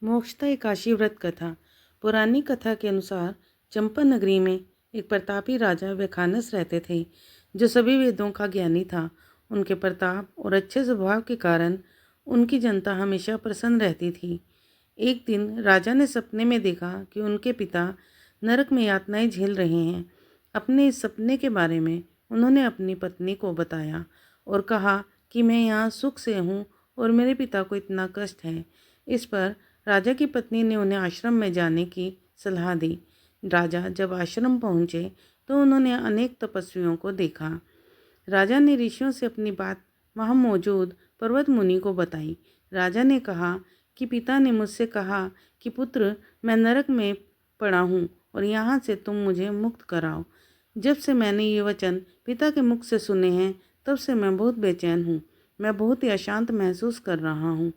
मोक्षदा काशी व्रत कथा। पुरानी कथा के अनुसार चंपा नगरी में एक प्रतापी राजा व्याखानस रहते थे, जो सभी वेदों का ज्ञानी था। उनके प्रताप और अच्छे स्वभाव के कारण उनकी जनता हमेशा प्रसन्न रहती थी। एक दिन राजा ने सपने में देखा कि उनके पिता नरक में यातनाएं झेल रहे हैं। अपने इस सपने के बारे में उन्होंने अपनी पत्नी को बताया और कहा कि मैं यहाँ सुख से हूँ और मेरे पिता को इतना कष्ट है। इस पर राजा की पत्नी ने उन्हें आश्रम में जाने की सलाह दी। राजा जब आश्रम पहुँचे तो उन्होंने अनेक तपस्वियों को देखा। राजा ने ऋषियों से अपनी बात वहाँ मौजूद पर्वत मुनि को बताई। राजा ने कहा कि पिता ने मुझसे कहा कि पुत्र, मैं नरक में पड़ा हूँ और यहाँ से तुम मुझे मुक्त कराओ। जब से मैंने ये वचन पिता के मुख से सुने हैं, तब से मैं बहुत बेचैन हूँ। मैं बहुत ही अशांत महसूस कर रहा हूँ।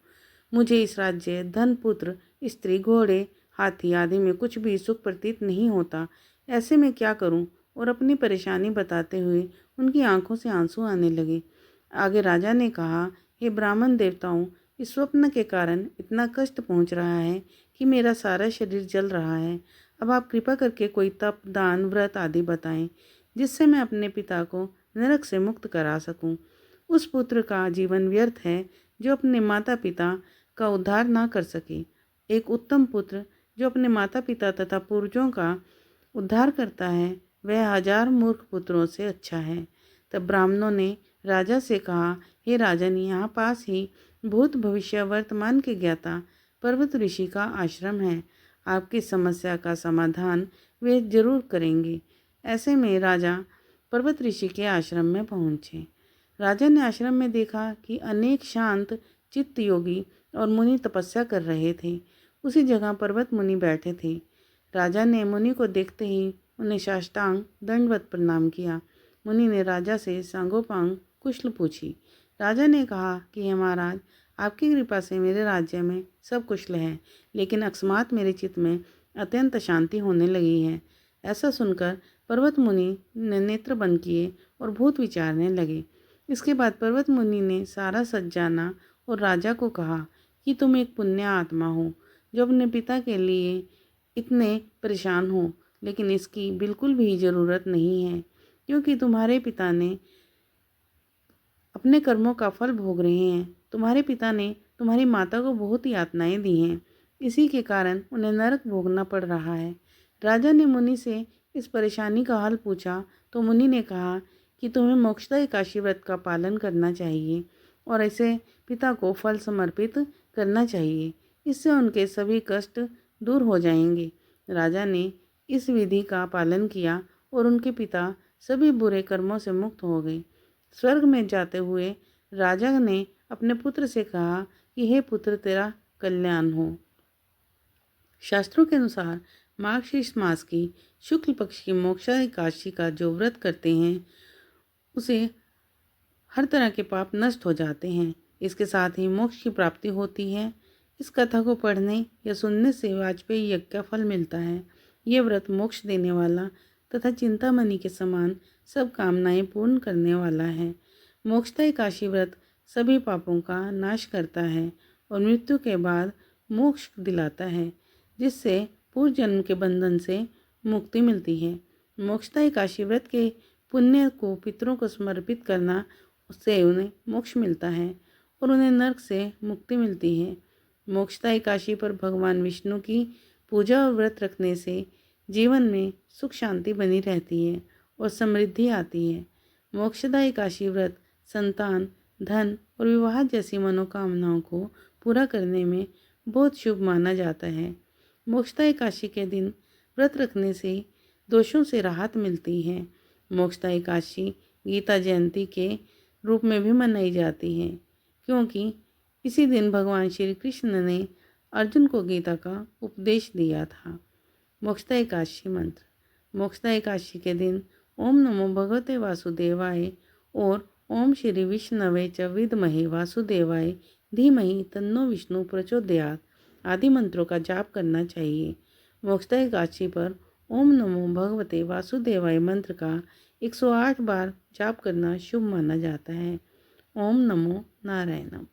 मुझे इस राज्य, धन, पुत्र, स्त्री, घोड़े, हाथी आदि में कुछ भी सुख प्रतीत नहीं होता। ऐसे में क्या करूं? और अपनी परेशानी बताते हुए उनकी आंखों से आंसू आने लगे। आगे राजा ने कहा, हे ब्राह्मण देवताओं, इस स्वप्न के कारण इतना कष्ट पहुंच रहा है कि मेरा सारा शरीर जल रहा है। अब आप कृपा करके कोई तप, दान, व्रत आदि बताएं, जिससे मैं अपने पिता को नरक से मुक्त करा सकूं। उस पुत्र का जीवन व्यर्थ है जो अपने माता पिता का उद्धार ना कर सके। एक उत्तम पुत्र जो अपने माता पिता तथा पूर्वजों का उद्धार करता है, वह 1000 मूर्ख पुत्रों से अच्छा है। तब ब्राह्मणों ने राजा से कहा, हे राजन, यहाँ पास ही भूत, भविष्य, वर्तमान के ज्ञाता पर्वत ऋषि का आश्रम है। आपकी समस्या का समाधान वे जरूर करेंगे। ऐसे में राजा पर्वत ऋषि के आश्रम में पहुँचे। राजा ने आश्रम में देखा कि अनेक शांत चित्त योगी और मुनि तपस्या कर रहे थे। उसी जगह पर्वत मुनि बैठे थे। राजा ने मुनि को देखते ही उन्हें साष्टांग दंडवत प्रणाम किया। मुनि ने राजा से सांगोपांग कुशल पूछी। राजा ने कहा कि हे महाराज, आपकी कृपा से मेरे राज्य में सब कुशल है, लेकिन अकस्मात मेरे चित्त में अत्यंत अशांति होने लगी है। ऐसा सुनकर पर्वत मुनि ने नेत्र बंद किए और भूत विचारने लगे। इसके बाद पर्वत मुनि ने सारा सच जाना और राजा को कहा कि तुम एक पुण्य आत्मा हो, जो अपने पिता के लिए इतने परेशान हो, लेकिन इसकी बिल्कुल भी ज़रूरत नहीं है, क्योंकि तुम्हारे पिता ने अपने कर्मों का फल भोग रहे हैं। तुम्हारे पिता ने तुम्हारी माता को बहुत यातनाएं दी हैं, इसी के कारण उन्हें नरक भोगना पड़ रहा है। राजा ने मुनि से इस परेशानी का हल पूछा तो मुनि ने कहा कि तुम्हें मोक्षदा एकादशी व्रत का पालन करना चाहिए और ऐसे पिता को फल समर्पित करना चाहिए। इससे उनके सभी कष्ट दूर हो जाएंगे। राजा ने इस विधि का पालन किया और उनके पिता सभी बुरे कर्मों से मुक्त हो गए। स्वर्ग में जाते हुए राजा ने अपने पुत्र से कहा कि हे पुत्र, तेरा कल्याण हो। शास्त्रों के अनुसार मार्गशीर्ष मास की शुक्ल पक्ष की मोक्षा एकादशी का जो व्रत करते हैं, उसे हर तरह के पाप नष्ट हो जाते हैं। इसके साथ ही मोक्ष की प्राप्ति होती है। इस कथा को पढ़ने या सुनने से वाजपेयी यज्ञ का फल मिलता है। ये व्रत मोक्ष देने वाला तथा चिंतामणि के समान सब कामनाएं पूर्ण करने वाला है। मोक्षदा एकादशी व्रत सभी पापों का नाश करता है और मृत्यु के बाद मोक्ष दिलाता है, जिससे पूर्व जन्म के बंधन से मुक्ति मिलती है। मोक्षदा एकादशी व्रत के पुण्य को पितरों को समर्पित करना, उससे उन्हें मोक्ष मिलता है और उन्हें नरक से मुक्ति मिलती है। मोक्षदा एकादशी पर भगवान विष्णु की पूजा और व्रत रखने से जीवन में सुख शांति बनी रहती है और समृद्धि आती है। मोक्षदा एकादशी व्रत संतान, धन और विवाह जैसी मनोकामनाओं को पूरा करने में बहुत शुभ माना जाता है। मोक्षदा एकादशी के दिन व्रत रखने से दोषों से राहत मिलती है। मोक्षदा एकादशी गीता जयंती के रूप में भी मनाई जाती है, क्योंकि इसी दिन भगवान श्री कृष्ण ने अर्जुन को गीता का उपदेश दिया था। मोक्षदा एकादशी मंत्र। मोक्षदा एकादशी के दिन ओम नमो भगवते वासुदेवाय और ओम श्री विष्णवे च विद्महे वासुदेवाय धीमहि तन्नो विष्णु प्रचोदयात् आदि मंत्रों का जाप करना चाहिए। मोक्षदा एकादशी पर ओम नमो भगवते वासुदेवाय मंत्र का 108 बार जाप करना शुभ माना जाता है। ओम नमो नारायणम।